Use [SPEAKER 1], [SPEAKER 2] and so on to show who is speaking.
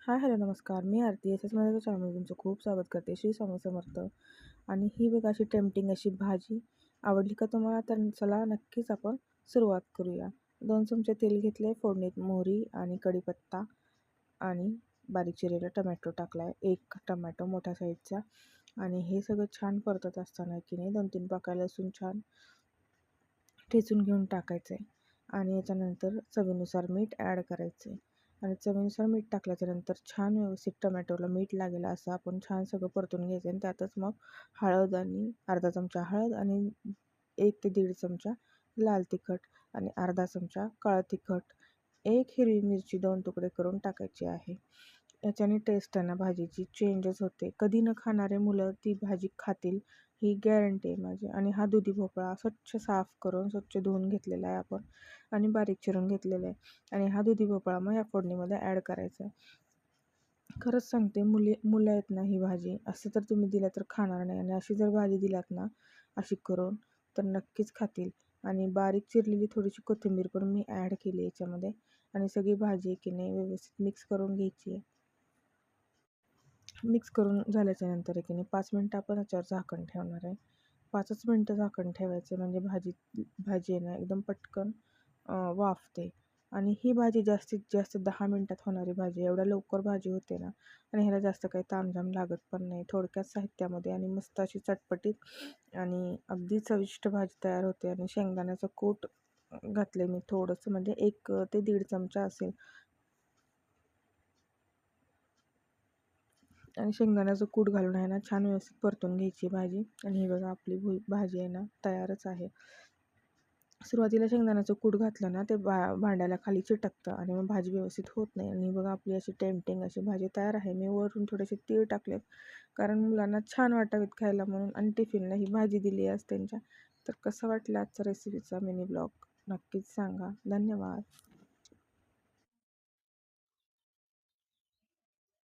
[SPEAKER 1] Hi hello नमस्कार. मी आरती माझ्या चॅनलमध्ये तुमचं खूप स्वागत करते. श्री स्वामी समर्थ. आणि ही बघा अशी टेम्पटिंग अशी भाजी आवडली का तुम्हाला? तर चला नक्कीच आपण सुरुवात करूया. 2 चमचे तेल घेतले, फोडणीत मोहरी आणि कढीपत्ता आणि बारीक चिरलेला टमॅटो टाकला आहे. 1 टमॅटो मोठ्या साईजचा. आणि हे सगळं छान परतत असताना की नाही 2-3 पाकळ्या लसूण छान ठेचून घेऊन टाकायचं आहे. आणि याच्यानंतर चवीनुसार मीठ ॲड करायचं आहे. आणि चवीनुसार मीठ टाकल्याच्यानंतर छान व्यवस्थित टमॅटोला मीठ लागेल असं आपण छान सगळं परतून घ्यायचं. आणि त्यातच मग हळद आणि अर्धा चमचा हळद आणि 1 ते 1.5 चमचा लाल तिखट आणि अर्धा चमचा काळं तिखट, 1 हिरवी मिरची 2 तुकडे करून टाकायची आहे. याच्याने टेस्ट आहे ना भाजीची चेंजच होते. कधी न खाणारे मुलं ती भाजी खातील ही गॅरंटी आहे माझी. आणि हा दुधी भोपळा स्वच्छ साफ करून स्वच्छ धुवून घेतलेला आहे आपण आणि बारीक चिरून घेतलेला आहे. आणि हा दुधी भोपळा मग या फोडणीमध्ये ॲड करायचा आहे. खरंच सांगते मुलं आहेत ना ही भाजी असं तर तुम्ही दिलं तर खाणार नाही. आणि अशी जर भाजी दिलात ना अशी करून तर नक्कीच खातील. आणि बारीक चिरलेली थोडीशी कोथिंबीर पण मी ॲड केली याच्यामध्ये. आणि सगळी भाजी की नाही व्यवस्थित मिक्स करून घ्यायची आहे. मिक्स करून झाल्याच्या नंतर की नाही 5 मिनटं आपण याच्यावर झाकण ठेवणार आहे. 5च मिनटं झाकण ठेवायचं म्हणजे भाजी आहे ना एकदम पटकन वाफते. आणि ही भाजी जास्तीत जास्त 10 मिनटात होणारी भाजी. एवढ्या लवकर भाजी होते ना. आणि ह्याला जास्त काही तामझाम लागत पण नाही. थोडक्यात साहित्यामध्ये आणि मस्त अशी चटपटीत आणि अगदी चविष्ट भाजी तयार होते. आणि शेंगदाण्याचं कूट घातले मी थोडंसं, म्हणजे 1 ते 1.5 चमचा असेल. आणि शेंगदाण्याचं कूट घालून आहे ना छान व्यवस्थित परतून घ्यायची भाजी. आणि ही बघा आपली भाजी आहे ना तयारच आहे. सुरुवातीला शेंगदाण्याचं कूट घातलं ना ते भांड्याला खाली चिटकतं आणि मग भाजी व्यवस्थित होत नाही. आणि बघा आपली अशी टेम्पटिंग अशी भाजी तयार आहे. मी वरून थोडेसे तीळ टाकलेत कारण मुलांना छान वाटावीत खायला म्हणून. आणि टिफिनला ही भाजी दिली आज त्यांच्या. तर कसं वाटलं आजचा रेसिपीचा मिनी ब्लॉग नक्कीच सांगा. धन्यवाद.